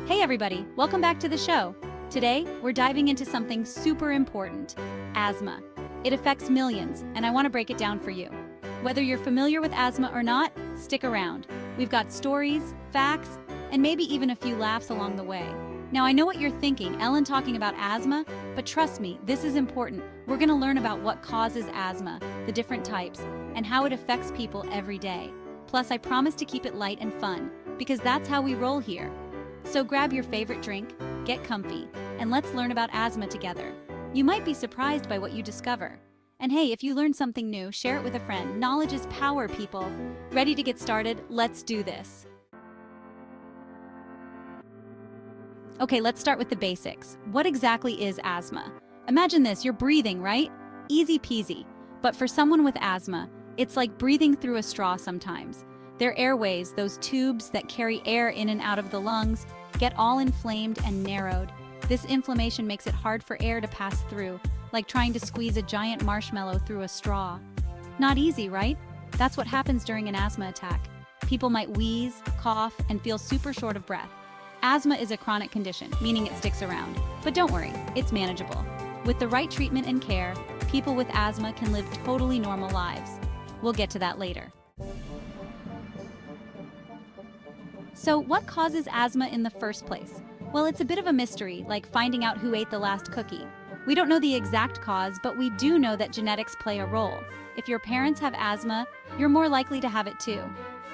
Hey everybody, welcome back to the show. Today, we're diving into something super important, asthma. It affects millions, and I want to break it down for you. Whether you're familiar with asthma or not, stick around. We've got stories, facts, and maybe even a few laughs along the way. Now, I know what you're thinking, Ellen talking about asthma, but trust me, this is important. We're going to learn about what causes asthma, the different types, and how it affects people every day. Plus, I promise to keep it light and fun, because that's how we roll here. So grab your favorite drink, get comfy, and let's learn about asthma together. You might be surprised by what you discover. And hey, if you learned something new, share it with a friend. Knowledge is power, people. Ready to get started? Let's do this. Okay, let's start with the basics. What exactly is asthma? Imagine this, you're breathing, right? Easy peasy. But for someone with asthma, it's like breathing through a straw sometimes. Their airways, those tubes that carry air in and out of the lungs, get all inflamed and narrowed. This inflammation makes it hard for air to pass through, like trying to squeeze a giant marshmallow through a straw. Not easy, right? That's what happens during an asthma attack. People might wheeze, cough, and feel super short of breath. Asthma is a chronic condition, meaning it sticks around. But don't worry, it's manageable. With the right treatment and care, people with asthma can live totally normal lives. We'll get to that later. So, what causes asthma in the first place? Well, it's a bit of a mystery, like finding out who ate the last cookie. We don't know the exact cause, but we do know that genetics play a role. If your parents have asthma, you're more likely to have it too.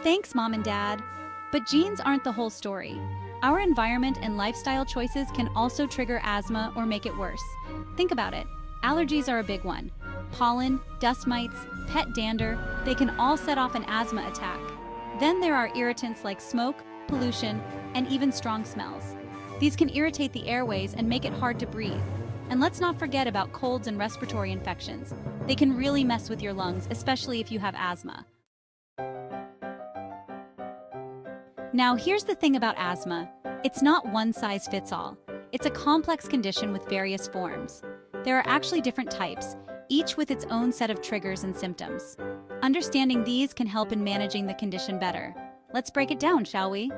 Thanks, Mom and Dad. But genes aren't the whole story. Our environment and lifestyle choices can also trigger asthma or make it worse. Think about it. Allergies are a big one. Pollen, dust mites, pet dander, they can all set off an asthma attack. Then there are irritants like smoke, pollution, and even strong smells. These can irritate the airways and make it hard to breathe. And let's not forget about colds and respiratory infections. They can really mess with your lungs, especially if you have asthma. Now, here's the thing about asthma. It's not one size fits all. It's a complex condition with various forms. There are actually different types, each with its own set of triggers and symptoms. Understanding these can help in managing the condition better. Let's break it down, shall we?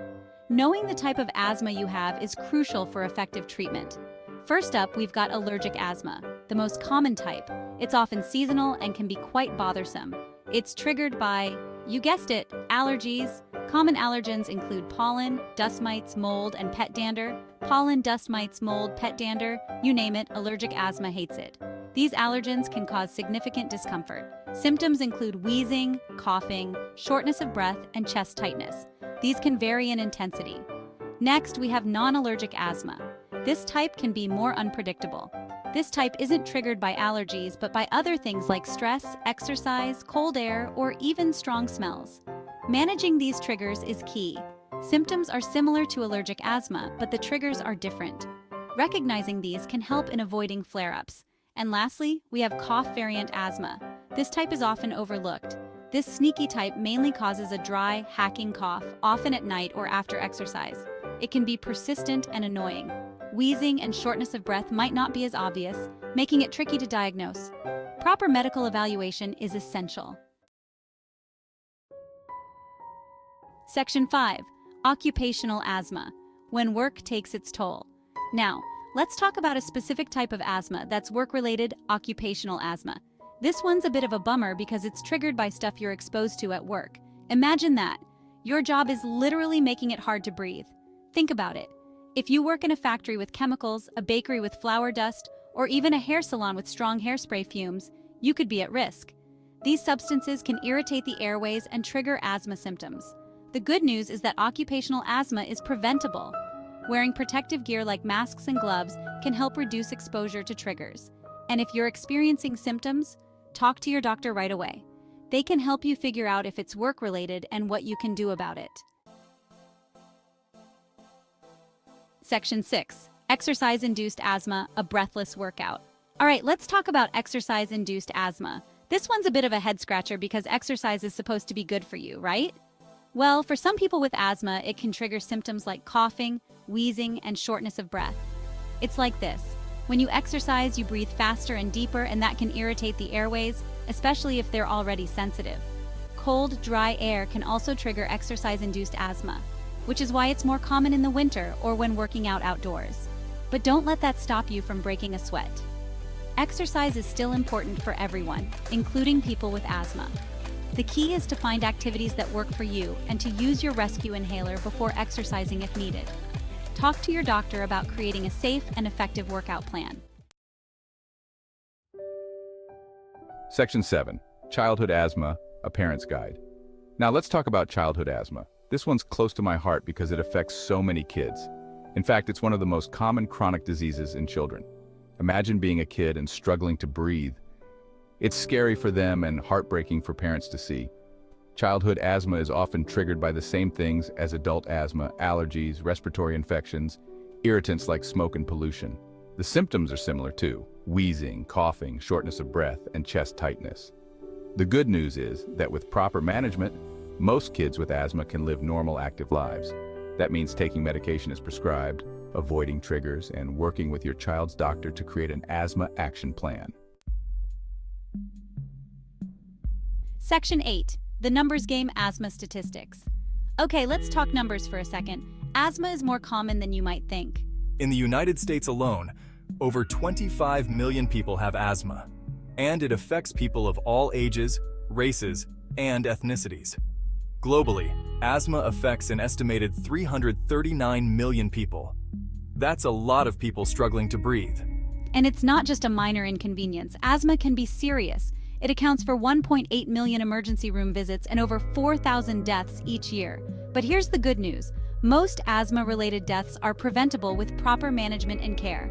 Knowing the type of asthma you have is crucial for effective treatment. First up, we've got allergic asthma, the most common type. It's often seasonal and can be quite bothersome. It's triggered by, you guessed it, allergies. Common allergens include pollen, dust mites, mold, and pet dander. Pollen, dust mites, mold, pet dander, you name it, allergic asthma hates it. These allergens can cause significant discomfort. Symptoms include wheezing, coughing, shortness of breath, and chest tightness. These can vary in intensity. Next, we have non-allergic asthma. This type can be more unpredictable. This type isn't triggered by allergies, but by other things like stress, exercise, cold air, or even strong smells. Managing these triggers is key. Symptoms are similar to allergic asthma, but the triggers are different. Recognizing these can help in avoiding flare-ups. And lastly, we have cough variant asthma. This type is often overlooked. This sneaky type mainly causes a dry, hacking cough, often at night or after exercise. It can be persistent and annoying. Wheezing and shortness of breath might not be as obvious, making it tricky to diagnose. Proper medical evaluation is essential. Section 5. Occupational asthma, when work takes its toll. Now, let's talk about a specific type of asthma that's work-related, occupational asthma. This one's a bit of a bummer because it's triggered by stuff you're exposed to at work. Imagine that. Your job is literally making it hard to breathe. Think about it. If you work in a factory with chemicals, a bakery with flour dust, or even a hair salon with strong hairspray fumes, you could be at risk. These substances can irritate the airways and trigger asthma symptoms. The good news is that occupational asthma is preventable. Wearing protective gear like masks and gloves can help reduce exposure to triggers. And if you're experiencing symptoms, talk to your doctor right away. They can help you figure out if it's work-related and what you can do about it. Section 6. Exercise-Induced Asthma, a breathless workout. All right, let's talk about exercise-induced asthma. This one's a bit of a head-scratcher because exercise is supposed to be good for you, right? Well, for some people with asthma, it can trigger symptoms like coughing, wheezing, and shortness of breath. It's like this. When you exercise, you breathe faster and deeper, and that can irritate the airways, especially if they're already sensitive. Cold, dry air can also trigger exercise-induced asthma. which is why it's more common in the winter or when working out outdoors. But don't let that stop you from breaking a sweat. Exercise is still important for everyone, including people with asthma. The key is to find activities that work for you and to use your rescue inhaler before exercising if needed. Talk to your doctor about creating a safe and effective workout plan. Section 7. Childhood Asthma, a Parent's Guide. Now let's talk about childhood asthma. This one's close to my heart because it affects so many kids. In fact, it's one of the most common chronic diseases in children. Imagine being a kid and struggling to breathe. It's scary for them and heartbreaking for parents to see. Childhood asthma is often triggered by the same things as adult asthma: allergies, respiratory infections, irritants like smoke and pollution. The symptoms are similar too: wheezing, coughing, shortness of breath, and chest tightness. The good news is that with proper management, most kids with asthma can live normal, active lives. That means taking medication as prescribed, avoiding triggers, and working with your child's doctor to create an asthma action plan. Section 8. The numbers game: asthma statistics. Okay, let's talk numbers for a second. Asthma is more common than you might think. In the United States alone, over 25 million people have asthma, and it affects people of all ages, races, and ethnicities. Globally, asthma affects an estimated 339 million people. That's a lot of people struggling to breathe. And it's not just a minor inconvenience. Asthma can be serious. It accounts for 1.8 million emergency room visits and over 4,000 deaths each year. But here's the good news. Most asthma-related deaths are preventable with proper management and care.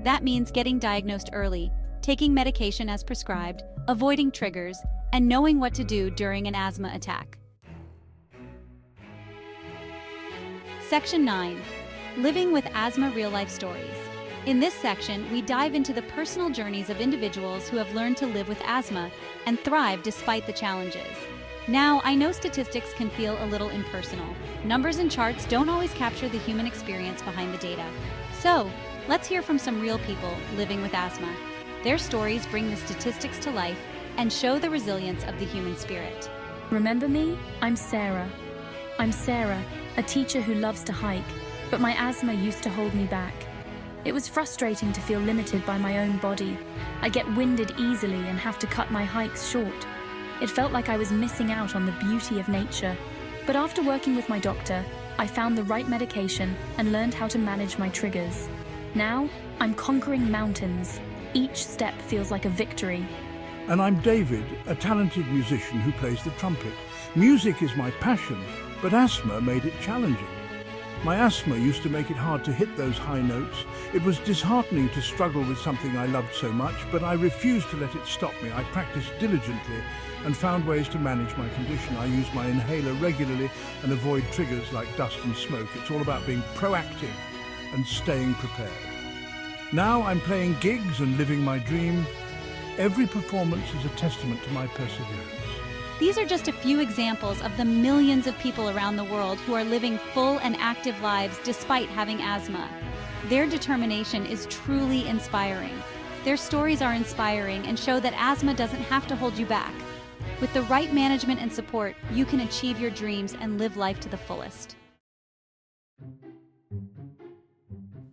That means getting diagnosed early, taking medication as prescribed, avoiding triggers, and knowing what to do during an asthma attack. Section 9. Living with Asthma Real-Life Stories. In this section, we dive into the personal journeys of individuals who have learned to live with asthma and thrive despite the challenges. Now, I know statistics can feel a little impersonal. Numbers and charts don't always capture the human experience behind the data. So, let's hear from some real people living with asthma. Their stories bring the statistics to life and show the resilience of the human spirit. Remember me? I'm Sarah. I'm Sarah, a teacher who loves to hike, but my asthma used to hold me back. It was frustrating to feel limited by my own body. I get winded easily and have to cut my hikes short. It felt like I was missing out on the beauty of nature. But after working with my doctor, I found the right medication and learned how to manage my triggers. Now, I'm conquering mountains. Each step feels like a victory. And I'm David, a talented musician who plays the trumpet. Music is my passion, but asthma made it challenging. My asthma used to make it hard to hit those high notes. It was disheartening to struggle with something I loved so much, but I refused to let it stop me. I practiced diligently and found ways to manage my condition. I use my inhaler regularly and avoid triggers like dust and smoke. It's all about being proactive and staying prepared. Now I'm playing gigs and living my dream. Every performance is a testament to my perseverance. These are just a few examples of the millions of people around the world who are living full and active lives despite having asthma. Their determination is truly inspiring. Their stories are inspiring and show that asthma doesn't have to hold you back. With the right management and support, you can achieve your dreams and live life to the fullest.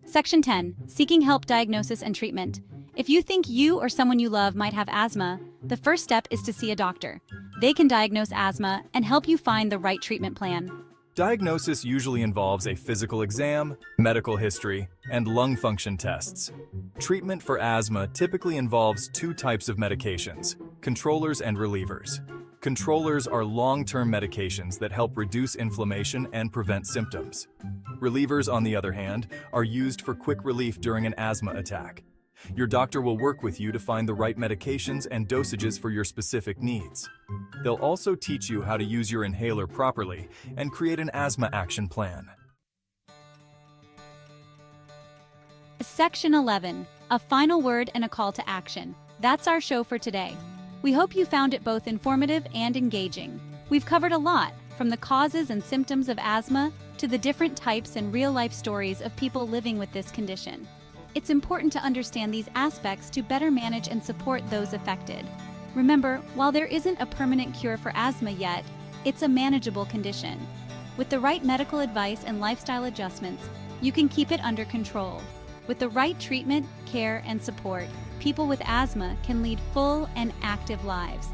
Section 10. Seeking help, diagnosis, and treatment. If you think you or someone you love might have asthma, the first step is to see a doctor. They can diagnose asthma and help you find the right treatment plan. Diagnosis usually involves a physical exam, medical history, and lung function tests. Treatment for asthma typically involves two types of medications: controllers and relievers. Controllers are long-term medications that help reduce inflammation and prevent symptoms. Relievers, on the other hand, are used for quick relief during an asthma attack. Your doctor will work with you to find the right medications and dosages for your specific needs. They'll also teach you how to use your inhaler properly and create an asthma action plan. Section 11. A final word and a call to action. That's our show for today. We hope you found it both informative and engaging. We've covered a lot, from the causes and symptoms of asthma to the different types and real-life stories of people living with this condition. It's important to understand these aspects to better manage and support those affected. Remember, while there isn't a permanent cure for asthma yet, it's a manageable condition. With the right medical advice and lifestyle adjustments, you can keep it under control. With the right treatment, care, and support, people with asthma can lead full and active lives.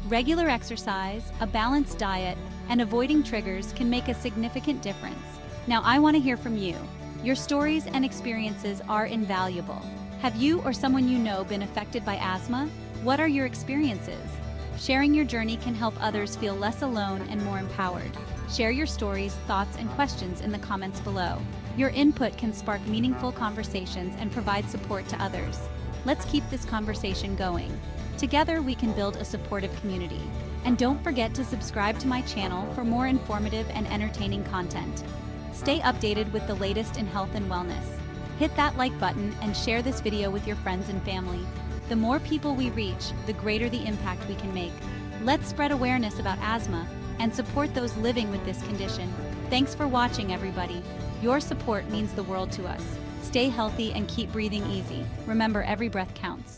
Regular exercise, a balanced diet, and avoiding triggers can make a significant difference. Now, I want to hear from you. Your stories and experiences are invaluable. Have you or someone you know been affected by asthma? What are your experiences? Sharing your journey can help others feel less alone and more empowered. Share your stories, thoughts, and questions in the comments below. Your input can spark meaningful conversations and provide support to others. Let's keep this conversation going. Together, we can build a supportive community. And don't forget to subscribe to my channel for more informative and entertaining content. Stay updated with the latest in health and wellness. Hit that like button and share this video with your friends and family. The more people we reach, the greater the impact we can make. Let's spread awareness about asthma and support those living with this condition. Thanks for watching, everybody. Your support means the world to us. Stay healthy and keep breathing easy. Remember, every breath counts.